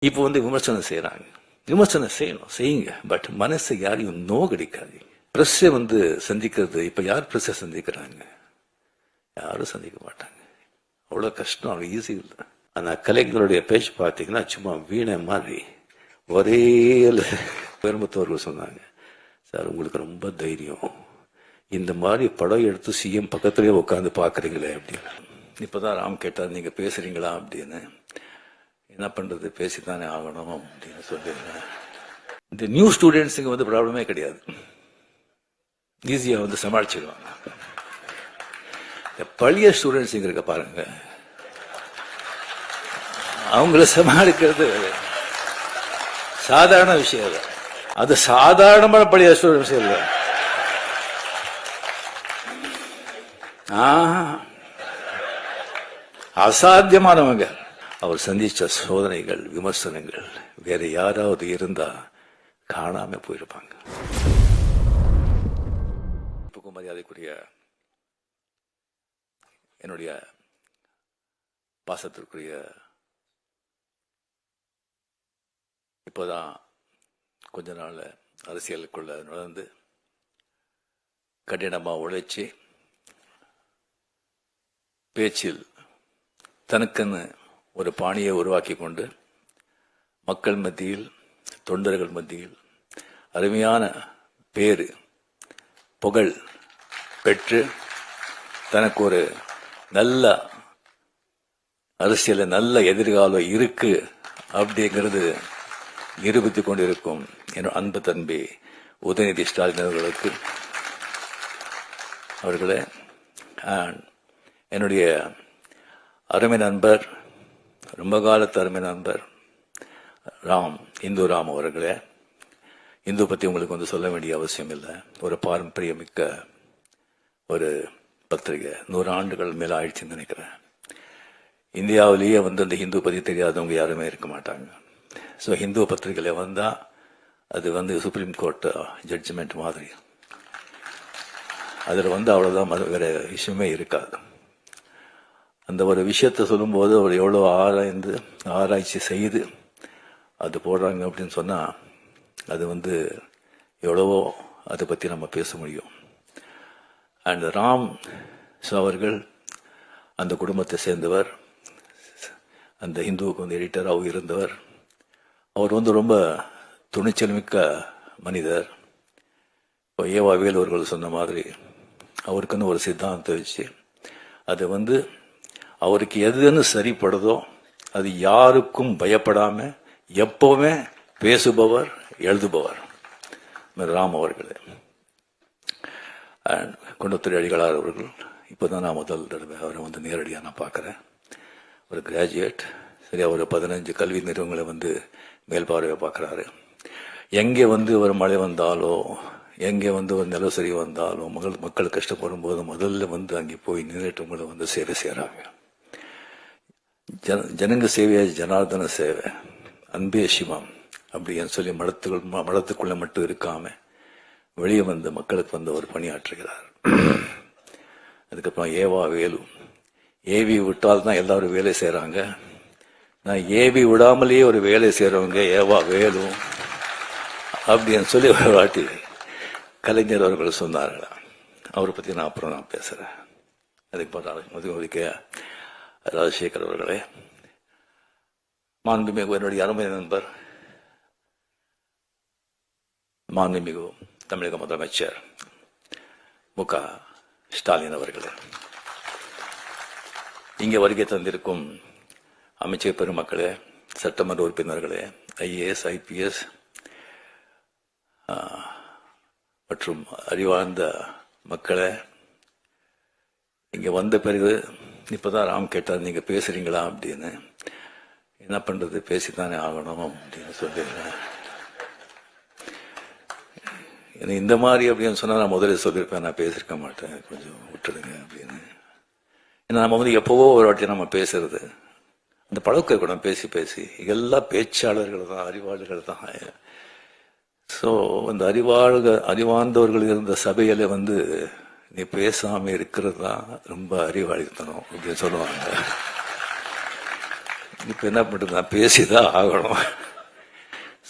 இப்போ விமர்சனம் செய்யறாங்க. விமர்சனம் செய்யணும், செய்யுங்க. பட் மனசை யாரையும் நோகடிக்காதீங்க. பிரஸ்ஸை சந்திக்கிறது, இப்ப யார் பிரஸ்ஸை சந்திக்கிறாங்க? யாரும் சந்திக்க மாட்டாங்க. அவ்வளவு கஷ்டம், அவ்வளவு ஈஸி இல்லை. ஆனா கலைஞருடைய பேச்சு பார்த்தீங்கன்னா சும்மா வீணை மாதிரி ஒரே பெரும்பத்தோர்கள் சொன்னாங்க, சார் உங்களுக்கு ரொம்ப தைரியம், இந்த மாதிரி படம் எடுத்து சிஎம் பக்கத்திலேயே உட்காந்து பாக்குறீங்களே அப்படின்னு. இப்பதான் ராம் கேட்டார், நீங்க பேசுறீங்களா அப்படின்னு. என்ன பண்றது, பேசித்தானே ஆகணும் அப்படின்னு சொல்லிருந்தேன். இந்த நியூ ஸ்டூடெண்ட்ஸுங்க ப்ராப்ளமே கிடையாது, ஈஸியா சமாளிச்சிடுவாங்க. பழைய ஸ்டூடெண்ட்ஸ் இருக்க பாருங்க, அவங்கள சமாளிக்கிறது சாதாரண விஷயம் இல்லை. அது சாதாரணமான பழைய ஸ்டூடெண்ட்ஸ் இல்லை, அசாத்தியமானவங்க. அவர் சந்திச்ச சோதனைகள், விமர்சனங்கள் வேற யாராவது இருந்தா காணாம போயிருப்பாங்க. மரியாதைக்குரிய என்னுடைய பாசத்திற்குரிய, இப்போதான் கொஞ்ச நாள் அரசியலுக்குள்ள நுழைந்து கடினமா உழைச்சி பேச்சில் தனக்குன்னு ஒரு பாணியை உருவாக்கி கொண்டு மக்கள் மத்தியில், தொண்டர்கள் மத்தியில் அருமையான பேரு புகழ் பெற்று தனக்கு ஒரு நல்ல அரசியல நல்ல எதிர்காலம் இருக்கு அப்படிங்கிறது நிரூபித்துக் கொண்டிருக்கும் என் அன்பு தம்பி உதயநிதி ஸ்டாலின் அவர்களே, என்னுடைய அருமை நண்பர், ரொம்ப காலத்து அருமை நண்பர் இந்து ராம் அவர்களே, இந்து பத்தி உங்களுக்கு சொல்ல வேண்டிய அவசியம் இல்லை. ஒரு பாரம்பரியமிக்க ஒரு பத்திரிகை, 100 ஆண்டுகள் மேல ஆயிடுச்சுன்னு நினைக்கிறேன். இந்தியாவிலேயே அந்த ஹிந்து பத்தி தெரியாதவங்க யாருமே இருக்க மாட்டாங்க. ஸோ ஹிந்து பத்திரிகையில வந்தா அது சுப்ரீம் கோர்ட் ஜட்ஜ்மெண்ட் மாதிரி, அதுல அவ்வளவுதான், வேற விஷயமே இருக்காது. அந்த ஒரு விஷயத்த சொல்லும்போது அவர் எவ்வளோ ஆராய்ச்சி செய்து அது போடுறாங்க அப்படின்னு சொன்னா அது எவ்வளவோ அதை பத்தி நம்ம பேச முடியும். அண்ட் ராம் அவர்கள் அந்த குடும்பத்தை சேர்ந்தவர், அந்த ஹிந்துவுக்கு எடிட்டராகவும் இருந்தவர். அவர் ரொம்ப துணிச்சல் மிக்க மனிதர். இப்போ ஏவா வேலு அவர்கள் சொன்ன மாதிரி அவருக்குன்னு ஒரு சித்தாந்தம் வச்சு அது அவருக்கு எதுன்னு சரிப்படுதோ அது யாருக்கும் பயப்படாம எப்பவுமே பேசுபவர், எழுதுபவர் ராம் அவர்களே. குண்டத்துறை அடிகளார் அவர்கள், இப்போதான் நான் முதல் தடவை அவரை நேரடியாக நான் பார்க்குறேன். ஒரு கிராஜுவேட், சரியா ஒரு 15 கல்வி நிறுவனங்களை மேல்பார்வையை பார்க்குறாரு. எங்கே ஒரு மழை வந்தாலோ, எங்கே ஒரு நிலசரி வந்தாலோ, மக்கள் கஷ்டப்படும் போது முதல்ல அங்கே போய் நின்றுட்டு சேவை செய்கிறாங்க. ஜனங்க சேவையா ஜனார்தன சேவை, அன்பே சிவம் அப்படின்னு சொல்லி மடத்துக்குள்ள மட்டும் இருக்காம வெளியே மக்களுக்கு ஒரு பணியாற்றுகிறார். அதுக்கப்புறம் ஏவா வேலு, ஏவி விட்டால்தான் எல்லாரும் வேலை செய்யறாங்க, நான் ஏவி விடாமலேயே ஒரு வேலை செய்யறவங்க ஏவா வேலு அப்படின்னு சொல்லி ஒரு வாட்டி கலைஞர் அவர்கள் சொன்னார்களா. அவரை பத்தி நான் அப்புறம் பேசுறேன். அதுக்கு ராஜசேகர் அவர்களே, மாண்புமிகு என்னுடைய அருமை நண்பர், மாண்புமிகு தமிழக முதலமைச்சர் மு.க. ஸ்டாலின் அவர்களே, இங்கே வருகை தந்திருக்கும் அமைச்சர் பெருமக்களே, சட்டமன்ற உறுப்பினர்களே, ஐஏஎஸ், ஐபிஎஸ் மற்றும் அறிவார்ந்த மக்களே, இங்க வந்த பிறகு இப்பதான் ராம் கேட்டார், நீங்க பேசுறீங்களா அப்படின்னு. என்ன பண்றது, பேசித்தானே ஆகணும் அப்படின்னு சொல்லிருந்தேன். இந்த மாதிரி அப்படின்னு சொன்னா நான் முதல்ல சொல்லியிருப்பேன், நான் பேசிருக்க மாட்டேன், கொஞ்சம் விட்டுடுங்க அப்படின்னு. ஏன்னா நம்ம எப்பவோ ஒரு வாட்டி நம்ம பேசுறது, அந்த பழக்கம் கூட பேசி பேசி எல்லா பேச்சாளர்கள் தான், அறிவாளர்கள் தான். ஸோ அந்த அறிவார்ந்தவர்கள் இருந்த சபையில நீ பேசாம இருக்கிறது தான் ரொம்ப அறிவாளித்தனம் அப்படின்னு சொல்லுவாங்க. இப்போ என்ன பண்ணுறது, நான் பேசிதான் ஆகணும்.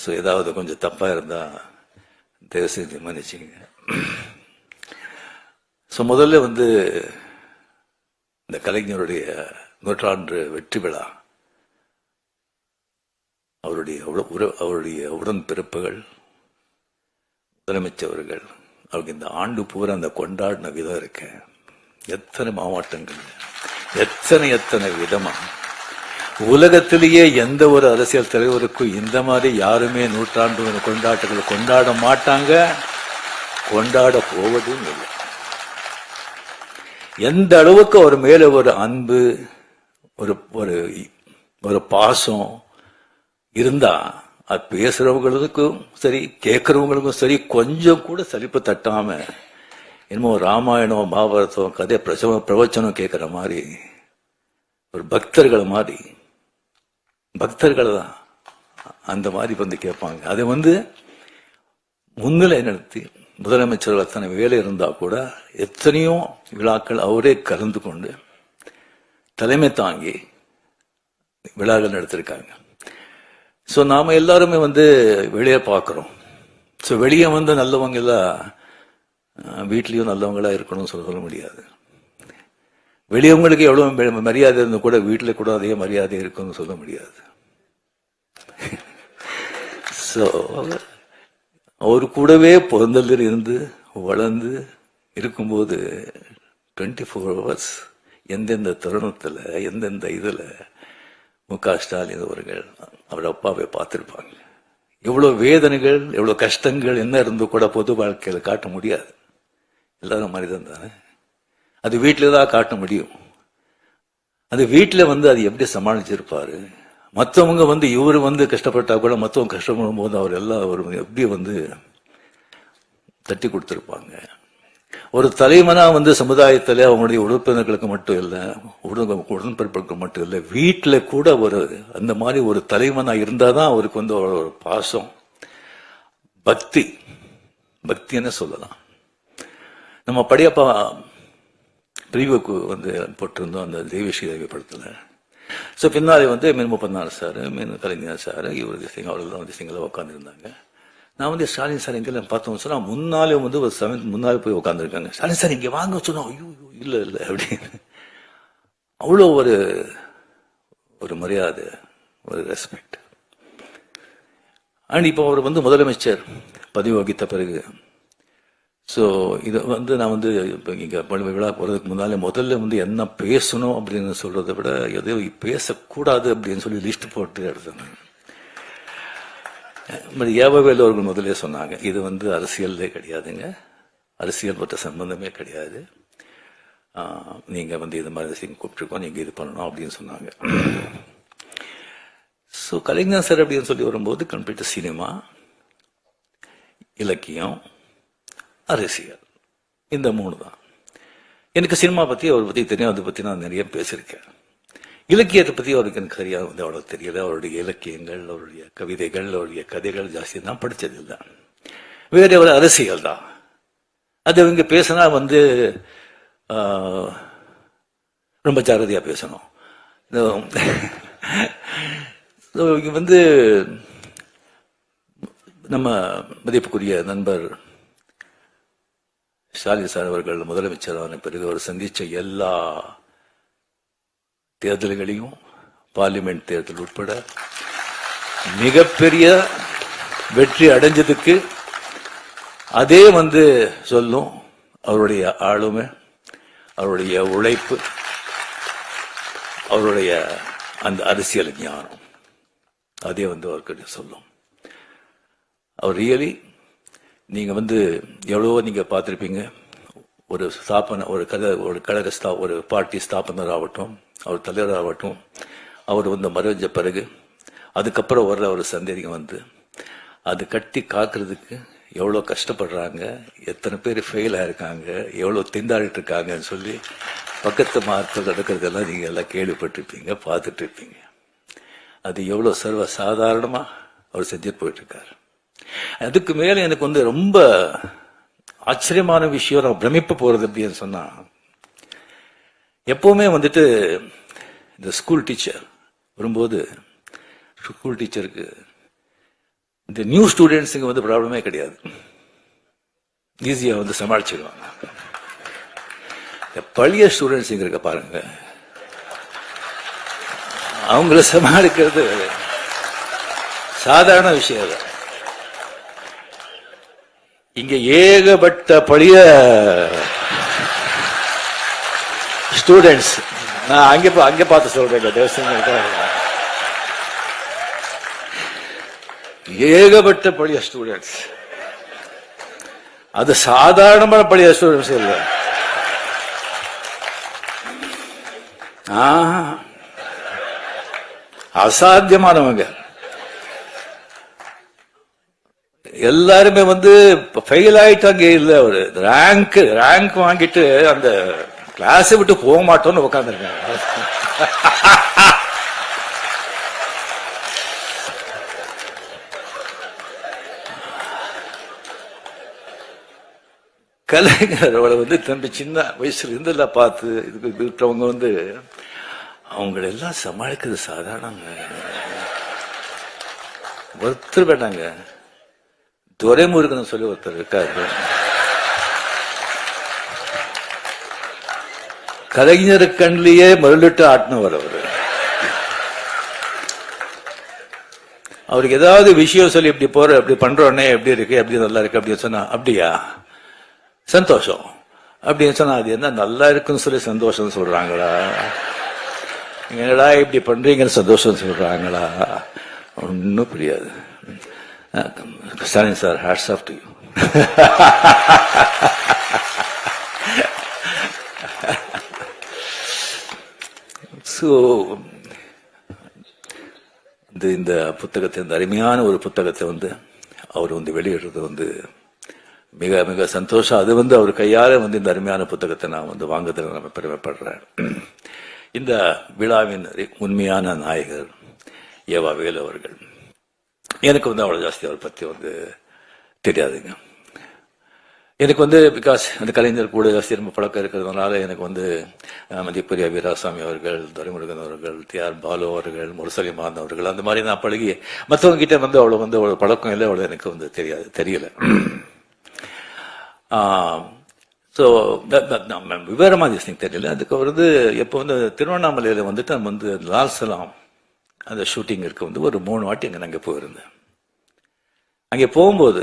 ஸோ ஏதாவது கொஞ்சம் தப்பாக இருந்தால் தயவு செஞ்சு மன்னிச்சிங்க. ஸோ முதல்ல வந்து இந்த கலைஞருடைய நூற்றாண்டு வெற்றி விழா, அவருடைய உடன்பிறப்புகள், முதலமைச்சர்கள், அவருக்கு இந்த ஆண்டு பூரா அந்த கொண்டாடின விதம் இருக்கு. எத்தனை மாவட்டங்கள், எத்தனை விதமா. உலகத்திலேயே எந்த ஒரு அரசியல் தலைவருக்கும் இந்த மாதிரி யாருமே நூற்றாண்டு கொண்டாட்டங்களை கொண்டாட மாட்டாங்க, கொண்டாட போவதும் இல்லை. எந்த அளவுக்கு அவர் மேல ஒரு அன்பு, ஒரு பாசம் இருந்தா அது பேசுறவங்களுக்கும் சரி கேட்கறவங்களுக்கும் சரி கொஞ்சம் கூட சலிப்பு தட்டாம என்னமோ ராமாயணம் மகாபாரதம் கதை பிரவச்சனம் கேட்கிற மாதிரி ஒரு பக்தர்கள் தான் அந்த மாதிரி வந்து கேட்பாங்க. அதை வந்து முன்னிலை நடத்தி முதலமைச்சர்கள் அத்தனை வேலை இருந்தா கூட எத்தனையோ விழாக்கள் அவரே கலந்து கொண்டு தலைமை தாங்கி விழாக்கள் நடத்திருக்காங்க. ஸோ நாம எல்லாருமே வந்து வெளியே பார்க்குறோம். ஸோ வெளியே வந்து நல்லவங்க எல்லாம் வீட்லேயும் நல்லவங்களா இருக்கணும்னு சொல்ல முடியாது. வெளியவங்களுக்கு எவ்வளவு மரியாதை இருந்தால் கூட வீட்டில் கூட அதே மரியாதை இருக்குன்னு சொல்ல முடியாது. ஸோ அவர் கூடவே பிறந்ததில் இருந்து வளர்ந்து இருக்கும்போது 24 hours எந்தெந்த தருணத்தில் எந்தெந்த இதில் மு.க. ஸ்டாலின் அவர்கள் அவர் அப்பாவை பார்த்திருப்பாங்க. எவ்வளவு வேதனைகள், எவ்வளவு கஷ்டங்கள் என்ன இருந்து கூட பொது வாழ்க்கையில காட்ட முடியாது. எல்லாரும் மனிதன் தானே, அது வீட்டில தான் காட்ட முடியும். அது வீட்டில வந்து அது எப்படி சமாளிச்சிருப்பாரு. மற்றவங்க வந்து இவரு வந்து கஷ்டப்பட்டா கூட மற்றவங்க கஷ்டப்படும் போது அவர் எல்லாம் அவர் எப்படி வந்து தட்டி கொடுத்திருப்பாங்க. ஒரு தலைவனா வந்து சமுதாயத்தில் அவங்களுடைய உறுப்பினர்களுக்கு மட்டும் இல்லை, உடன்பிறப்புகளுக்கு மட்டும் இல்லை, வீட்டில் கூட ஒரு அந்த மாதிரி ஒரு தலைவனா இருந்தாதான் அவருக்கு வந்து ஒரு பாசம், பக்தின்னு சொல்லலாம். நம்ம படையப்பா பிரிவுக்கு வந்து போட்டிருந்தோம் அந்த தேவிஸ்ரீ தேவி படத்துல. ஸோ பின்னாடி வந்து மீன் 34 சார், மீன் கலைஞர் சார், இவருக்கு சிங் அவர்கள் வந்து சிங்கில் உட்காந்துருந்தாங்க. நான் வந்து ஸ்டாலின் சார் எங்க பார்த்தோம் சொன்னா முன்னாலே வந்து ஒரு முன்னாலே போய் உட்காந்துருக்காங்க. ஸ்டாலின் சார் இங்க வாங்க சொன்னோம். ஐயோ இல்ல அப்படின்னு அவ்வளோ ஒரு மரியாதை, ஒரு ரெஸ்பெக்ட். அண்ட் இப்போ அவர் வந்து முதலமைச்சர் பதவி வகித்த பிறகு ஸோ இது வந்து நான் வந்து இப்போ இங்கே விழா போகிறதுக்கு முன்னாலே முதல்ல வந்து என்ன பேசணும் அப்படின்னு சொல்றதை விட எதோ பேசக்கூடாது அப்படின்னு சொல்லி லிஸ்ட் போட்டு எடுத்தேன். ஏவவேலு அவர்கள் முதலே சொன்னாங்க, இது வந்து அரசியலே கிடையாதுங்க, அரசியல் பற்ற சம்பந்தமே கிடையாது, நீங்க வந்து இது மாதிரி கூப்பிட்டுருக்கோம், நீங்க இது பண்ணணும் அப்படின்னு சொன்னாங்க. ஸோ கலைஞர் சார் அப்படின்னு சொல்லி வரும்போது கம்ப்ளீட் சினிமா, இலக்கியம், அரசியல், இந்த 3 தான். எனக்கு சினிமா பத்தி அவரை பத்தி தெரியும், அதை பத்தி நான் நிறைய பேசியிருக்கேன். இலக்கியத்தை பத்தி அவருக்கு எனக்கு சரியா வந்து அவ்வளவு தெரியல. அவருடைய இலக்கியங்கள், அவருடைய கவிதைகள், அவருடைய கதைகள் ஜாஸ்தி நான் படிச்சதில்லை. வேற ஒரு அரசியல் தான். அது இங்க பேசினா வந்து ரொம்ப ஜாகிரதையா பேசணும். இங்க வந்து நம்ம மதிப்புக்குரிய நண்பர் ஸ்டாலின் சார் அவர்கள் முதலமைச்சரான பிறகு அவர் சந்திச்ச எல்லா தேர்தல்களையும், பார்லிமெண்ட் தேர்தல் உட்பட மிகப்பெரிய வெற்றி அடைஞ்சதுக்கு அதே வந்து சொல்லும் அவருடைய ஆளுமை, அவருடைய உழைப்பு, அவருடைய அந்த அரசியல் ஞானம், அதே வந்து அவர்கிட்ட சொல்லும். அவர் ரியலி நீங்க வந்து எவ்வளவோ நீங்க பார்த்திருப்பீங்க. ஒரு ஸ்தாபன ஒரு கழக ஒரு பார்ட்டி ஸ்தாபனர் ஆகட்டும், அவர் தலைவர் ஆகட்டும், அவர் வந்து மறைஞ்ச பிறகு அதுக்கப்புறம் வர்ற ஒரு சந்தேகம் வந்து அது கட்டி காக்குறதுக்கு எவ்வளோ கஷ்டப்படுறாங்க, எத்தனை பேர் ஃபெயில் ஆயிருக்காங்க, எவ்வளோ திண்டாடிட்டு இருக்காங்கன்னு சொல்லி பக்கத்து மார்க்கள் நடக்கிறதெல்லாம் நீங்க எல்லாம் கேள்விப்பட்டிருப்பீங்க, பார்த்துட்டு இருப்பீங்க. அது எவ்வளோ சர்வ சாதாரணமா அவர் செஞ்சுட்டு போயிட்டு இருக்காரு. அதுக்கு மேல எனக்கு வந்து ரொம்ப ஆச்சரியமான விஷயம், நான் பிரமிப்பு போறது அப்படின்னு சொன்னா, எப்பவுமே வந்துட்டு இந்த ஸ்கூல் டீச்சர் வரும்போது ஸ்கூல் டீச்சருக்கு இந்த நியூ ஸ்டூடெண்ட்ஸுங்க வந்து ப்ராப்ளமே கிடையாது, ஈஸியா வந்து சமாளிச்சிடுவாங்க. பழைய ஸ்டூடெண்ட்ஸ் இங்க இருக்க பாருங்க, அவங்கள சமாளிக்கிறது சாதாரண விஷயம் இல்லை. இங்க ஏகப்பட்ட பழைய ஸ்டூடெண்ட்ஸ், நான் அங்க பார்த்து சொல்றேன், ஏகப்பட்ட பழைய ஸ்டூடெண்ட்ஸ், அது சாதாரணமான பழைய ஸ்டூடெண்ட்ஸ் இல்ல, அசாத்தியமானவங்க. எல்லாருமே வந்து ஃபெயில் ஆயிட்டாங்க, இல்ல ஒரு ரேங்க் வாங்கிட்டு அந்த கிளாஸை விட்டு போக மாட்டோம்னு உட்காந்துருக்காங்க. கலைஞரோட வந்து தம்பி சின்ன வயசுல இருந்து பார்த்து இதுக்கு இருக்கிறவங்க வந்து அவங்களெல்லாம் சமாளிக்கிறது சாதாரணங்க. ஒருத்தர் வேண்டாங்க, துரைமுருகன் சொல்லி ஒருத்தர் இருக்காரு, கலைஞர் கண்ணிலேயே மருளிட்டு ஆட்டினவர் அவரு. அவருக்கு ஏதாவது விஷயம் சொல்லி இப்படி போற இப்படி பண்றோன்னே எப்படி இருக்கு எப்படி நல்லா இருக்கு அப்படின்னு சொன்னா அப்படியா சந்தோஷம் அப்படின்னு சொன்னா அது என்ன நல்லா இருக்குன்னு சொல்லி சந்தோஷம் சொல்றாங்களா, என்னடா இப்படி பண்றீங்கன்னு சந்தோஷம் சொல்றாங்களா, ஒன்னும் புரியாது. Stalin sir, hats off to you. So இந்த புத்தகத்தை, இந்த அருமையான ஒரு புத்தகத்தை வந்து அவர் வந்து வெளியிடுறது வந்து மிக மிக சந்தோஷம். அது வந்து அவர் கையால வந்து இந்த அருமையான புத்தகத்தை நான் வந்து வாங்குறதுல நம்ம பெருமைப்படுறேன். இந்த விழாவின் உண்மையான நாயகர் ஏவா வேலு அவர்கள். எனக்கு வந்து அவ்வளவு ஜாஸ்தி அவரை பத்தி வந்து தெரியாதுங்க. எனக்கு வந்து பிகாஸ் அந்த கலைஞர் கூட ஜாஸ்தி ரொம்ப பழக்கம் இருக்கிறதுனால எனக்கு வந்து மதிப்புரிய வீராசாமி அவர்கள், துரைமுருகன் அவர்கள், டி.ஆர். பாலு அவர்கள், முரசலிமான் அவர்கள், அந்த மாதிரி நான் பழகி மற்றவங்க கிட்ட வந்து அவ்வளவு பழக்கம் இல்லை, அவ்வளவு எனக்கு வந்து தெரியல. ஸோ விவரமா திங் தெரியல. அதுக்கு வந்து எப்போ வந்து திருவண்ணாமலையில வந்துட்டு நம்ம வந்து லால் சலாம் அந்த ஷூட்டிங் இருக்க வந்து ஒரு 3 வாட்டி அங்கே நாங்கள் போயிருந்தேன். அங்கே போகும்போது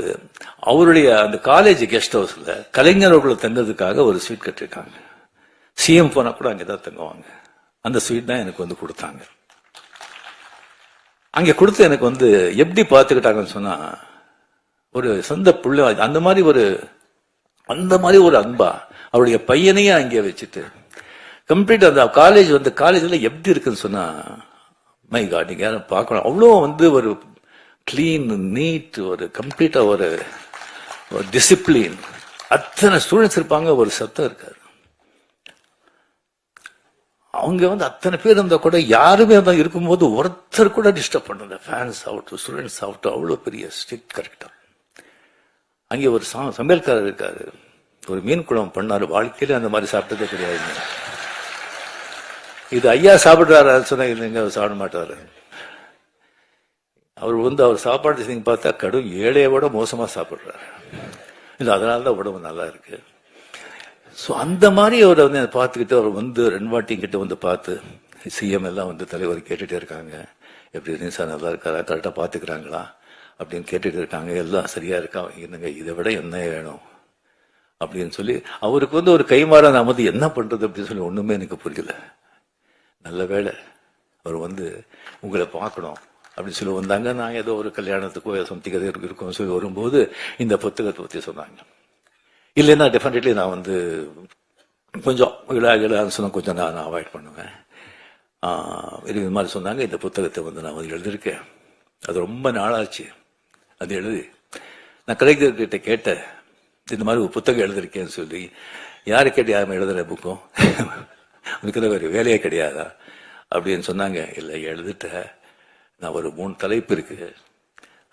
அவருடைய அந்த காலேஜ் கெஸ்ட் ஹவுஸ்ல கலைஞர்களை தங்கிறதுக்காக ஒரு ஸ்வீட் கட்டிருக்காங்க. சிஎம் போனா கூட அங்கேதான் தங்குவாங்க. அந்த ஸ்வீட் தான் எனக்கு வந்து கொடுத்தாங்க. அங்கே கொடுத்து எனக்கு வந்து எப்படி பார்த்துக்கிட்டாங்கன்னு சொன்னா, ஒரு சொந்த புள்ள அந்த மாதிரி ஒரு அன்பா அவருடைய பையனையே அங்கே வச்சுட்டு கம்ப்ளீட் அந்த காலேஜ் வந்து காலேஜ்ல எப்படி இருக்குன்னு சொன்னா, மை காட், நீங்க யாரும் பார்க்கணும், அவ்வளோ வந்து ஒரு கிளீன் நீட், ஒரு கம்ப்ளீட்டா ஒரு டிசிப்ளின், அத்தனை ஸ்டூடெண்ட்ஸ் இருப்பாங்க, ஒரு சத்தம் இருக்காரு. அவங்க வந்து அத்தனை பேர் இருந்தா கூட யாருமே இருக்கும்போது ஒருத்தர் கூட டிஸ்டர்ப் பண்ணல, ஃபேன்ஸ் ஆகட்டும் ஸ்டூடெண்ட்ஸ் ஆகட்டும், அவ்வளோ பெரிய ஸ்ட்ரிக்ட் கரெக்டா. அங்கே ஒரு சமையல்காரர் இருக்காரு, ஒரு மீன் குழம்பு பண்ணாரு, வாழ்க்கையில அந்த மாதிரி சாப்பிட்டதே கிடையாது. இது ஐயா சாப்பிடுறாரு சொன்னா இல்லைங்க, அவர் சாப்பிட மாட்டாரு. அவர் வந்து அவர் சாப்பாடு நீங்க பார்த்தா கடும் ஏழையோட மோசமா சாப்பிடுறாரு. இல்லை, அதனாலதான் உடம்பு நல்லா இருக்கு. ஸோ அந்த மாதிரி அவரை வந்து பார்த்துக்கிட்டு அவர் வந்து 2 வாட்டி கிட்ட வந்து பார்த்து சிஎம் எல்லாம் வந்து தலைவர் கேட்டுட்டே இருக்காங்க, எப்படி சார் நல்லா இருக்காரா, கரெக்டா பாத்துக்கிறாங்களா அப்படின்னு கேட்டுட்டு இருக்காங்க. எல்லாம் சரியா இருக்கா, என்னங்க இதை விட என்ன வேணும் அப்படின்னு சொல்லி அவருக்கு வந்து ஒரு கைமாறா நான் வந்து என்ன பண்றது அப்படின்னு சொல்லி ஒண்ணுமே எனக்கு புரியல. நல்ல வேளை அவர் வந்து உங்களை பார்க்கணும் அப்படின்னு சொல்லி வந்தாங்க. நான் ஏதோ ஒரு கல்யாணத்துக்கோ சொந்த கதை இருக்கும் சொல்லி வரும்போது இந்த புத்தகத்தை பற்றி சொன்னாங்க. இல்லைன்னா டெஃபினெட்லி நான் வந்து கொஞ்சம் விழான்னு சொன்ன கொஞ்சம் நான் அவாய்ட் பண்ணுவேன். இது மாதிரி சொன்னாங்க. இந்த புத்தகத்தை வந்து நான் வந்து எழுதியிருக்கேன், அது ரொம்ப நாளாச்சு. அது எழுதி நான் கலைஞர்கிட்ட கேட்டேன், இந்த மாதிரி ஒரு புத்தகம் எழுதிருக்கேன்னு சொல்லி. யாரு கேட்டு யாருமே எழுதுற புக்கும் உனக்கு ஒரு வேலையே கிடையாதா அப்படின்னு சொன்னாங்க. இல்லை எழுதிட்ட, நான் ஒரு 3 தலைப்பு இருக்கு,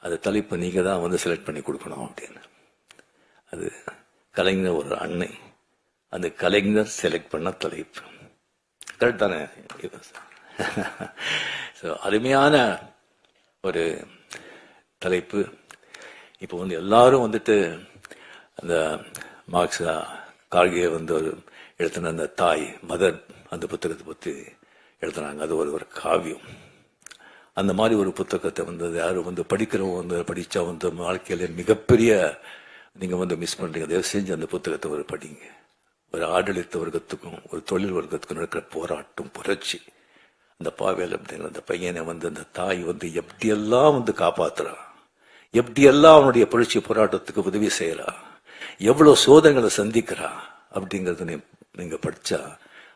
அந்த தலைப்பு நீங்க தான் வந்து செலக்ட் பண்ணி கொடுக்கணும் அப்படின்னு. அது கலைஞர் ஒரு அன்னை, அந்த கலைஞர் செலக்ட் பண்ண தலைப்பு கரெக்ட் தானே? அருமையான ஒரு தலைப்பு. இப்போ வந்து எல்லாரும் வந்துட்டு அந்த மார்க்ஸ் கார்கே வந்து ஒரு எழுத்தின அந்த தாய் மதர் அந்த புத்தகத்தை பற்றி எழுதுனாங்க. அது ஒரு காவியம். அந்த மாதிரி ஒரு புத்தகத்தை வந்து யாரும் வந்து படிக்கிறவங்க வந்து படித்தா வந்து வாழ்க்கையில மிகப்பெரிய நீங்கள் வந்து மிஸ் பண்ணுறீங்க. தயவு செஞ்சு அந்த புத்தகத்தை ஒரு படிங்க. ஒரு ஆடளித்த வர்க்கத்துக்கும் ஒரு தொழில் வர்க்கத்துக்கும் நடக்கிற போராட்டம், புரட்சி. அந்த பாவேல் அப்படிங்கிற அந்த பையனை வந்து அந்த தாய் வந்து எப்படியெல்லாம் வந்து காப்பாத்துறா, எப்படியெல்லாம் அவனுடைய புரட்சி போராட்டத்துக்கு உதவி செய்யறா, எவ்வளவு சோதனைகளை சந்திக்கிறா அப்படிங்கறத நீங்க படிச்சா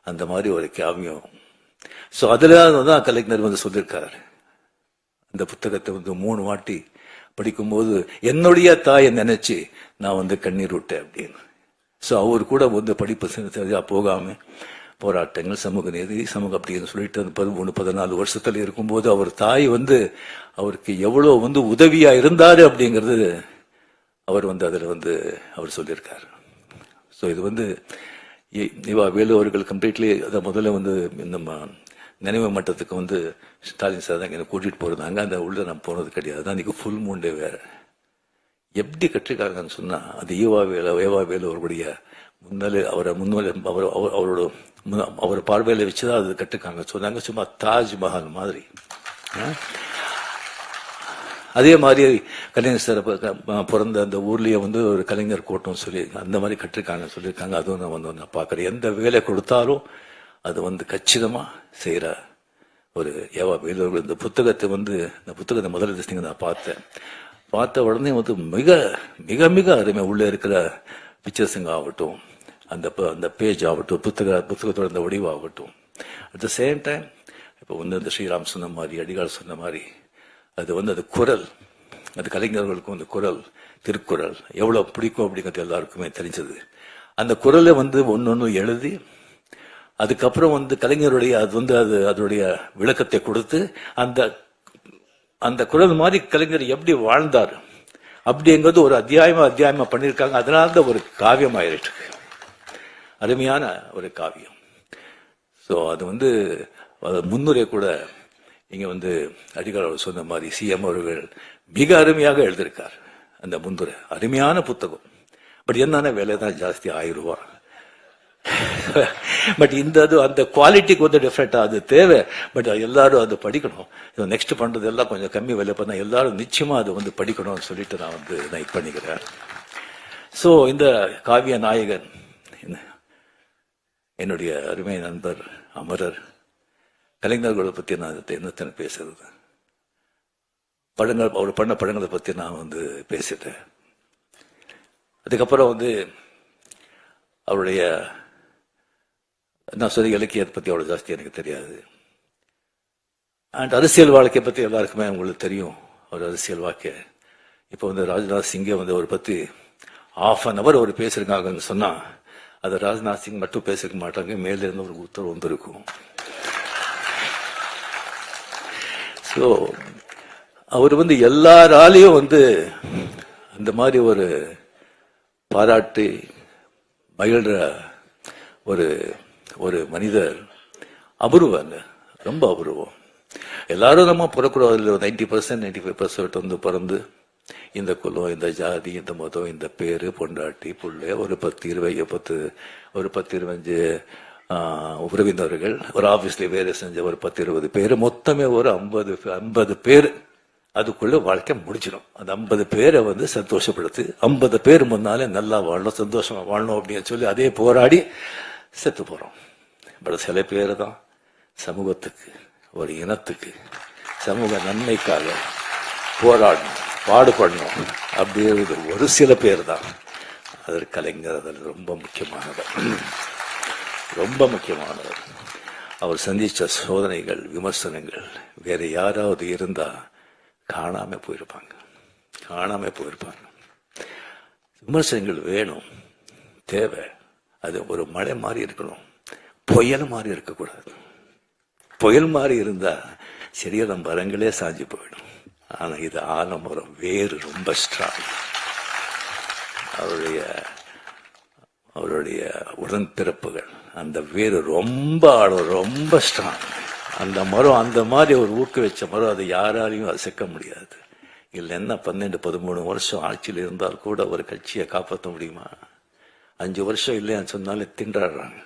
அந்த மாதிரி ஒரு காவியம். ஸோ அதுல தான் கலைஞர் வந்து சொல்லியிருக்காரு. அந்த புத்தகத்தை வந்து 3 வாட்டி படிக்கும்போது என்னுடைய தாயை நினைச்சு நான் வந்து கண்ணீர் விட்டேன் அப்படின்னு. ஸோ அவர் கூட வந்து படிப்பு சரியா போகாம போராட்டங்கள், சமூக நீதி, சமூக அப்படின்னு சொல்லிட்டு 13-14 வருஷத்துல இருக்கும்போது அவர் தாய் வந்து அவருக்கு எவ்வளவு வந்து உதவியா இருந்தாரு அப்படிங்கிறது அவர் வந்து அதுல வந்து அவர் சொல்லியிருக்காரு. ஸோ இது வந்து இவா வேலு அவர்கள் கம்ப்ளீட்லி அதை முதல்ல வந்து நம்ம நினைவு மட்டத்துக்கு வந்து ஸ்டாலின் சார் தான் எனக்கு கூட்டிட்டு போறாங்க. அந்த உள்ள நான் போனது கிடையாது. அன்னைக்கு ஃபுல் மூண்டே வேற. எப்படி கற்றுக்காங்கன்னு சொன்னா அது ஏவா வேலு அவருடைய முன்னாலே அவரோட அவர் பார்வையில வச்சுதான் அது கற்றுக்காங்க. சொன்னாங்க சும்மா தாஜ்மஹால் மாதிரி. அதே மாதிரி கலைஞர் சார் பிறந்த அந்த ஊர்லயே வந்து ஒரு கலைஞர் கோட்டம் சொல்லி அந்த மாதிரி கற்றுக்காங்க சொல்லியிருக்காங்க. அதுவும் நான் வந்து நான் பார்க்குறேன். எந்த வேலை கொடுத்தாலும் அது வந்து கச்சிதமா செய்யற ஒரு ஏவா வேலு. இந்த புத்தகத்தை வந்து இந்த புத்தகத்தை முதல்ல நான் பார்த்த உடனே வந்து மிக மிக மிக அருமை. உள்ள இருக்கிற பிக்சர்ஸுங்க ஆகட்டும், அந்த பேஜ் ஆகட்டும், புத்தகத்தோட அந்த வடிவாகட்டும். அட் த சேம் டைம் இப்போ வந்து அந்த ஸ்ரீராம் சொன்ன மாதிரி, அடிகால் சொன்ன மாதிரி அது வந்து அது குரல், அது கலைஞர்களுக்கும் அந்த குரல், திருக்குறள் எவ்வளவு பிடிக்கும் அப்படிங்கிறது எல்லாருக்குமே தெரிஞ்சது. அந்த குரலை வந்து ஒன்னொன்னு எழுதி அதுக்கப்புறம் வந்து கலைஞருடைய அது வந்து அதனுடைய விளக்கத்தை கொடுத்து அந்த குரல் மாதிரி கலைஞர் எப்படி வாழ்ந்தார் அப்படிங்கிறது ஒரு அத்தியாயமா பண்ணியிருக்காங்க. அதனால்தான் ஒரு காவியம் ஆயிருக்கு, அருமையான ஒரு காவியம். ஸோ அது வந்து முன்னுரை கூட இங்க வந்து அடிகால் சொன்ன மாதிரி சிஎம் அவர்கள் மிக அருமையாக எழுதியிருக்கார். அந்த முன்னுரை அருமையான புத்தகம். பட் என்னன்னா விலை தான் ஜாஸ்தி, 1000 ரூபாய். பட் அந்த குவாலிட்டிக்கு வந்து டிஃப்ரெண்டா அது தேவை. பட் எல்லாரும் அது படிக்கணும். நெக்ஸ்ட் பண்றது எல்லாம் கொஞ்சம் கம்மி விலை பண்ணா எல்லாரும் நிச்சயமா அது வந்து படிக்கணும்னு சொல்லிட்டு நான் வந்து இது பண்ணிக்கிறேன். ஸோ இந்த காவிய நாயகன் என்னுடைய அருமை நண்பர் அமரர் கலைஞர்களை பத்தி நான் என்னத்தனை பேசுறது. படங்கள் அவர் பண்ண படங்களை பத்தி நான் வந்து பேசிட்டேன். அதுக்கப்புறம் வந்து அவருடைய நான் சொல்லி இலக்கியத்தை பத்தி அவ்வளவு ஜாஸ்தி எனக்கு தெரியாது. அண்ட் அரசியல் வாழ்க்கையை பத்தி எல்லாருக்குமே உங்களுக்கு தெரியும். ஒரு அரசியல் வாழ்க்கை இப்போ வந்து ராஜ்நாத் சிங்கை வந்து அவர் பத்தி 1/2 hour அவர் பேசிருக்காங்கன்னு சொன்னா அது ராஜ்நாத் சிங் மட்டும் பேசிக்க மாட்டாங்க, மேல இருந்து ஒரு உத்தரவு வந்திருக்கும். ஸோ அவர் வந்து எல்லாராலையும் வந்து அந்த மாதிரி ஒரு பாராட்டி மகிழ்ற ஒரு மனிதர். அபூர்வம், ரொம்ப அபூர்வம். எல்லாரும் நம்ம பிறக்கிறோம் 90% 95% வந்து பிறந்து இந்த குலம், இந்த ஜாதி, இந்த மதம், இந்த பேரு, பொண்டாட்டி, புள்ளை, ஒரு 10-25 உறவினர்கள், ஒரு ஆபீஸ்ல வேலை செஞ்ச ஒரு 10-20 பேர், மொத்தமே ஒரு 50 பேர். அதுக்குள்ள வாழ்க்கை முடிச்சிடும். அந்த 50 பேரை வந்து சந்தோஷப்படுத்து, 50 பேர் முன்னாலே நல்லா வாழணும், சந்தோஷமா வாழணும் அப்படின்னு சொல்லி அதே போராடி செத்து போறோம். பட் சில பேர் தான் சமூகத்துக்கு, ஒரு இனத்துக்கு, சமூக நன்மைக்காக போராடணும், பாடுபடணும் அப்படிங்கிறது ஒரு சில பேர் தான். அது கலைஞர் அதில் ரொம்ப முக்கியமானவர், ரொம்ப முக்கியமானவர். அவர் சந்திச்ச சோதனைகள், விமர்சனங்கள் வேற யாராவது இருந்தா காணாம போயிருப்பாங்க. விமர்சனங்கள் வேணும், தேவை. அது ஒரு மழை மாதிரி இருக்கணும், புயல் மாதிரி இருக்கக்கூடாது. புயல் மாதிரி இருந்தா சரியா மரங்களே சாஞ்சி போயிடும். ஆனா இது ஆலமரம், வேறு ரொம்ப ஸ்ட்ராங். அவருடைய உடன்பிறப்புகள், அந்த வேறு ரொம்ப ஆழம், ரொம்ப ஸ்ட்ராங். அந்த மரம் அந்த மாதிரி ஒரு ஊக்க வச்ச மரம் அதை யாராலையும் அசைக்க முடியாது. இல்லைன்னா 12-13 வருஷம் ஆட்சியில் இருந்தால் கூட ஒரு கட்சியை காப்பாற்ற முடியுமா? 5 வருஷம் இல்லைன்னு சொன்னாலே திண்டாடுறாங்க.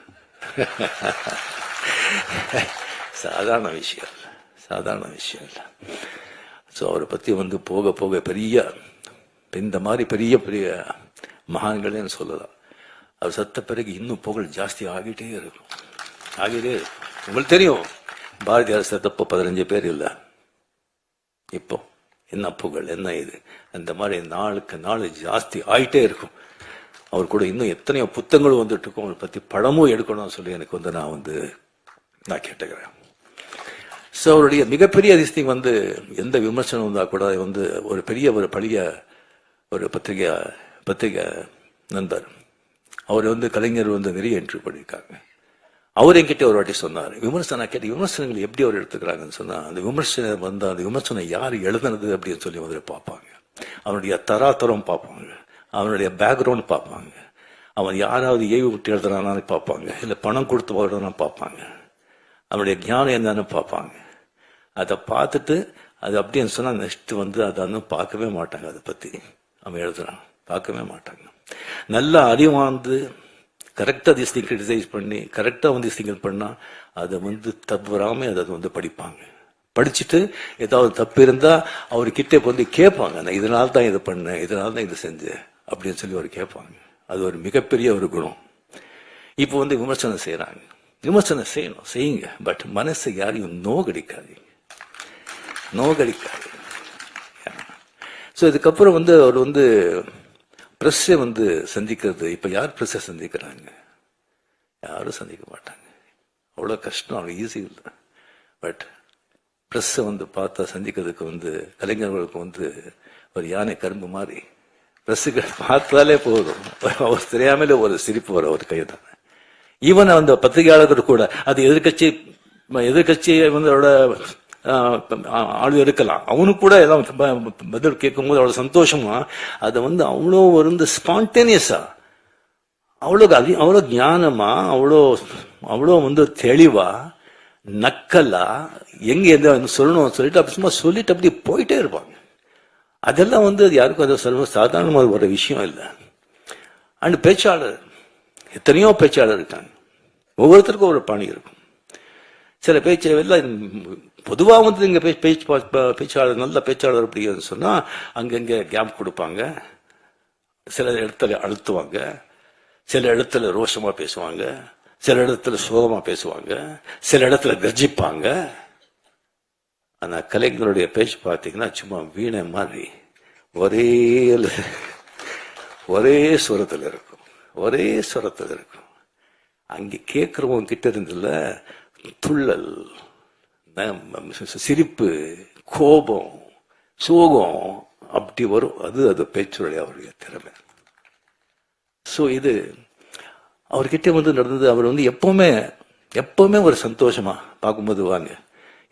சாதாரண விஷயம் இல்லை, சாதாரண விஷயம் இல்லை. ஸோ அவரை பற்றி போக போக பெரிய இந்த மாதிரி பெரிய பெரிய மகான்களேன்னு சொல்லலாம். அவர் சத்த பிறகு இன்னும் புகழ் ஜாஸ்தி ஆகிட்டே இருக்கும், ஆகிட்டே இருக்கும். உங்களுக்கு தெரியும், பாரதியார் செத்தப்போ 15 பேர் இல்லை. இப்போ என்ன புகழ், என்ன இது, அந்த மாதிரி நாளுக்கு நாள் ஜாஸ்தி ஆகிட்டே இருக்கும். அவர் கூட இன்னும் எத்தனையோ புத்தகங்களும் வந்துட்டு இருக்கும். அவரை பற்றி படமும் எடுக்கணும்னு சொல்லி எனக்கு நான் கேட்டுக்கிறேன். ஸோ அவருடைய மிகப்பெரிய அதிசயம் எந்த விமர்சனம் வந்தால் கூட ஒரு பெரிய ஒரு பழைய ஒரு பத்திரிகை நண்பர் அவர் கலைஞர் நிறைய இன்டர்வியூ பண்ணியிருக்காங்க. அவர் என்கிட்ட ஒரு வாட்டி சொன்னார், விமர்சனம் கேட்டு விமர்சனங்கள் எப்படி அவர் எடுத்துக்கிறாங்கன்னு சொன்னால், அந்த விமர்சனம் அந்த விமர்சனம் யார் எழுதுனது அப்படின்னு சொல்லி பார்ப்பாங்க. அவனுடைய தராதரம் பார்ப்பாங்க, அவனுடைய பேக்ரவுண்ட் பார்ப்பாங்க, அவன் யாராவது ஏவி விட்டு எழுதுறானான்னு பார்ப்பாங்க, இல்லை பணம் கொடுத்து வருறான்னு பார்ப்பாங்க, அவனுடைய ஞானம் என்னன்னு பார்ப்பாங்க. அதை பார்த்துட்டு அது அப்படின்னு சொன்னால் நெக்ஸ்ட் அதை பார்க்கவே மாட்டாங்க. அதை பற்றி அவன் எழுதுறான் பார்க்கவே மாட்டாங்க. நல்லா அறிவாந்து கரெக்டாக திஸ் திங் கிரிட்டிசைஸ் பண்ணி கரெக்டாக திஸ் திங்கள் பண்ணால் அதை தவறாமல் அதை படிப்பாங்க. படிச்சுட்டு ஏதாவது தப்பு இருந்தால் அவர்கிட்ட கேட்பாங்க, நான் இதனால தான் இதை பண்ணேன், இதனால தான் இதை செஞ்சேன் அப்படின்னு சொல்லி அவர் கேட்பாங்க. அது ஒரு மிகப்பெரிய ஒரு குணம். இப்போ விமர்சனம் செய்கிறாங்க, விமர்சனம் செய்யணும், செய்யுங்க. பட் மனசை யாரையும் நோகடிக்காதீங்க. ஸோ இதுக்கப்புறம் அவர் ப்ரெஸ்ஸை சந்திக்கிறது. இப்போ யார் ப்ரெஸ்ஸை சந்திக்கிறாங்க? யாரும் சந்திக்க மாட்டாங்க. அவ்வளோ கஷ்டம், அவ்வளோ ஈஸி இல்லை. பட் ப்ரெஸ்ஸை பார்த்தா சந்திக்கிறதுக்கு கலைஞர்களுக்கு ஒரு யானை கரும்பு மாதிரி ப்ரெஸ்ஸுக்கு பார்த்தாலே போதும், அவர் தெரியாமலே ஒரு சிரிப்பு வரும் அவர் கையை தான். ஈவன் அந்த பத்திரிகையாளர்கள் கூட அது எதிர்கட்சி அவரோட ஆளு இருக்கலாம், அவனுக்கு கூட ஏதாவது பதில் கேட்கும் போது அவ்வளவு சந்தோஷமா அதை அவ்வளோ ஸ்பான்டேனியஸா, அவ்வளோ ஞானமா, அவ்வளோ தெளிவா, நக்கலா, எங்க எந்த சொல்லணும் சொல்லிட்டு அப்படி சும்மா சொல்லிட்டு அப்படி போயிட்டே இருப்பாங்க. அதெல்லாம் யாருக்கும் அது சாதாரணமாக ஒரு விஷயம் இல்லை. அண்ட் பேச்சாளர், எத்தனையோ பேச்சாளர் இருக்காங்க, ஒவ்வொருத்தருக்கும் ஒரு பாணி இருக்கும். சில எல்லாம் பொதுவாக இங்க பேச்சாளர் நல்ல பேச்சாளர் அப்படின்னு சொன்னா அங்கங்க கேப் கொடுப்பாங்க, சில இடத்துல அழுத்துவாங்க, சில இடத்துல ரோஷமா பேசுவாங்க, சில இடத்துல சோகமா பேசுவாங்க, சில இடத்துல கர்ஜிப்பாங்க. ஆனா கலைஞருடைய பேச்சு பார்த்தீங்கன்னா சும்மா வீணை மாதிரி ஒரே சுரத்தில் இருக்கும், ஒரே சுரத்தில் இருக்கும். அங்கே கேட்கிறவங்க கிட்ட இருந்துல துள்ளல், சிரிப்பு, கோபம், சோகம் அப்படி வரும். அது பேச்சுடைய அவருடைய திறமை. ஸோ இது அவர்கிட்ட நடந்தது. அவர் எப்பவுமே ஒரு சந்தோஷமா பார்க்கும்போது, வாங்க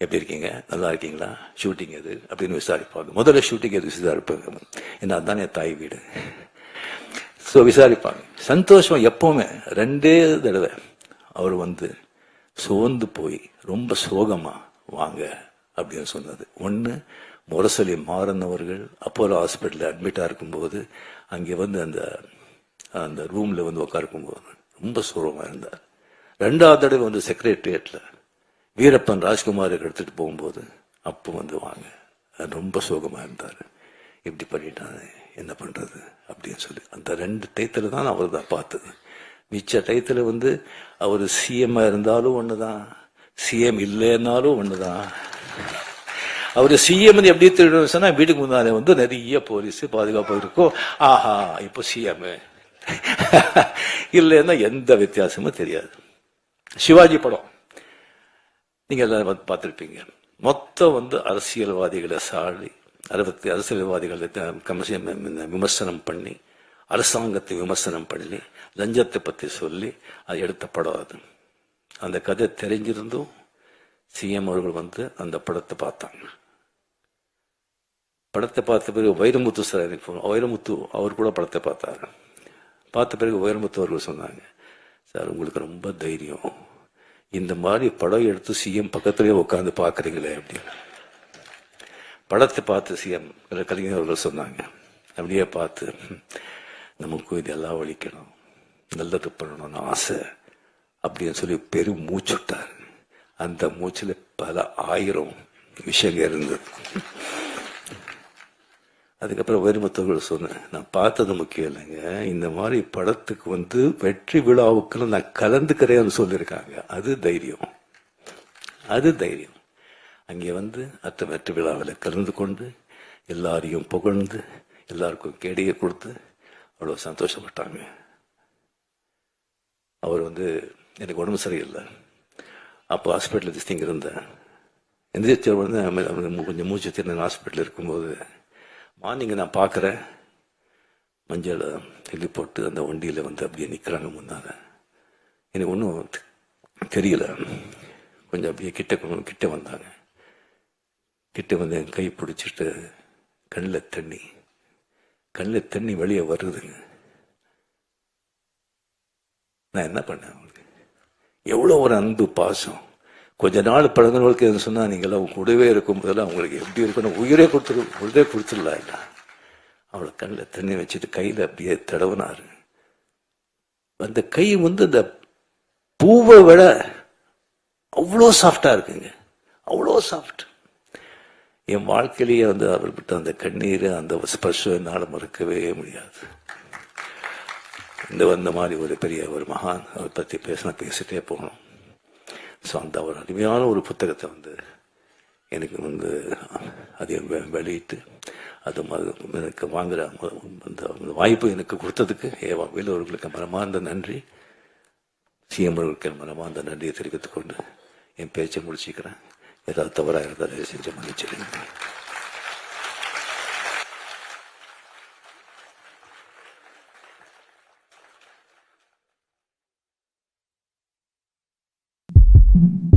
எப்படி இருக்கீங்க, நல்லா இருக்கீங்களா, ஷூட்டிங் எது அப்படின்னு விசாரிப்பாங்க. முதல்ல ஷூட்டிங் எது விசாரிப்பாங்க, ஏன்னா அதுதானே தாய் வீடு. ஸோ விசாரிப்பாங்க. சந்தோஷம் எப்பவுமே 2 தடவை அவர் சோர்ந்து போய் ரொம்ப சோகமா வாங்க அப்படின்னு சொன்னது. ஒன்று, முரசொலி மாறன் அவர்கள் அப்போலோ ஹாஸ்பிட்டலில் அட்மிட்டா இருக்கும்போது அங்கே அந்த ரூம்ல உட்காருக்கும்போது ரொம்ப சோகமா இருந்தார். 2வது தடவை செக்ரட்டரியேட்ல வீரப்பன் ராஜ்குமார் எடுத்துட்டு போகும்போது அப்போ வாங்க, ரொம்ப சோகமா இருந்தார். இப்படி பண்ணிட்டாங்க, என்ன பண்றது அப்படின்னு சொல்லி அந்த 2 டயத்துல தான் அவர் தான் பார்த்தது. மிச்ச டயத்துல அவர் சிஎம் இருந்தாலும் ஒண்ணுதான், சிஎம் இல்லைன்னாலும் ஒண்ணுதான். அவரு சிஎம் எப்படி திருடணும் சொன்னா, வீட்டுக்கு முன்னாலே நிறைய போலீஸ் பாதுகாப்பு இருக்கும். ஆஹா இப்போ சிஎம் இல்லைன்னா எந்த வித்தியாசமும் தெரியாது. சிவாஜி படம் நீங்க எல்லாம் பார்த்திருப்பீங்க. மொத்தம் அரசியல்வாதிகளை சாடி, அரசியல்வாதிகளை விமர்சனம் பண்ணி, அரசாங்கத்தை விமர்சனம் பண்ணி, லஞ்சத்தை பத்தி சொல்லி அது எடுத்த படம். அது அந்த கதை தெரிஞ்சிருந்தும் சிஎம் அவர்கள் அந்த படத்தை பார்த்தாங்க. படத்தை பார்த்த பிறகு வைரமுத்து சார், வைரமுத்து அவர் கூட படத்தை பார்த்தாரு. பார்த்த பிறகு வைரமுத்து அவர்கள் சொன்னாங்க, சார் உங்களுக்கு ரொம்ப தைரியம், இந்த மாதிரி படம் எடுத்து சிஎம் பக்கத்திலே உட்காந்து பார்க்குறீங்களே அப்படின்னு. படத்தை பார்த்து சிஎம் கலைஞர் அவர்கள் சொன்னாங்க, அப்படியே பார்த்து நமக்கு இதெல்லாம் ஒழிக்கணும், நல்லது பண்ணணும்னு ஆசை அப்படின்னு சொல்லி பெரும் மூச்சுட்டார். அந்த மூச்சில் பல ஆயிரம் விஷயங்கள் இருந்தது. அதுக்கப்புறம் வைரமுத்தவர்கள் சொன்னேன், நான் பார்த்தது முக்கியம் இல்லைங்க, இந்த மாதிரி படத்துக்கு வெற்றி விழாவுக்கு நான் கலந்துக்கிறேன்னு சொல்லியிருக்காங்க. அது தைரியம், அது தைரியம். அங்கே அத்த வெற்றி விழாவில் கலந்து கொண்டு எல்லாரையும் புகழ்ந்து எல்லாருக்கும் கேடியை கொடுத்து அவ்வளோ சந்தோஷப்பட்டாங்க. அவர் எனக்கு உடம்பு சரியில்லை, அப்போ ஹாஸ்பிட்டலில் திங்க இருந்தேன். எந்திரிச்ச கொஞ்சம் மூச்சு திறன் ஹாஸ்பிட்டலில் இருக்கும்போது மார்னிங் நான் பார்க்குறேன், மஞ்சள் எழுதி போட்டு அந்த வண்டியில் அப்படியே நிற்கிறாங்க முன்னால். எனக்கு ஒன்றும் தெரியல. கொஞ்சம் அப்படியே கிட்ட வந்தாங்க. கிட்ட என் கை பிடிச்சிட்டு கண்ணில் தண்ணி வெளியே வருதுங்க. நான் என்ன பண்ணேன், அவங்களுக்கு எவ்வளோ ஒரு அன்பு பாசம். கொஞ்ச நாள் பழகிறவங்களுக்கு எது சொன்னா, நீங்களாம் கூடவே இருக்கும் போதெல்லாம் அவங்களுக்கு எப்படி இருக்கணும், உயிரே கொடுத்துடலாம் இல்லை. அவளை கண்ணில் தண்ணி வச்சுட்டு கையில் அப்படியே தடவினாரு. அந்த கை அந்த பூவை விட அவ்வளோ சாஃப்டா இருக்குங்க, அவ்வளோ சாஃப்ட். என் வாழ்க்கையிலேயே அவர்கிட்ட அந்த கண்ணீர், அந்த ஸ்பர்ஷம் என்னால் மறக்கவே முடியாது. இந்த மாதிரி ஒரு பெரிய ஒரு மகான் அவர் பற்றி பேசிட்டே போகணும். ஸோ அந்த ஒரு அருமையான ஒரு புத்தகத்தை எனக்கு அதை வெளியிட்டு அது எனக்கு வாங்குற அந்த வாய்ப்பு எனக்கு கொடுத்ததுக்கு வேலு அவர்களுக்கு மனமார்ந்த நன்றி, சிஎம் அவர்களுக்கு மனமார்ந்த நன்றியை தெரிவித்துக் கொண்டு என் பேச்சை முடிச்சுக்கிறேன். ஏதாவது தவறாக இருந்தால் செஞ்சு மன்னிச்சிருங்க. Mm-hmm.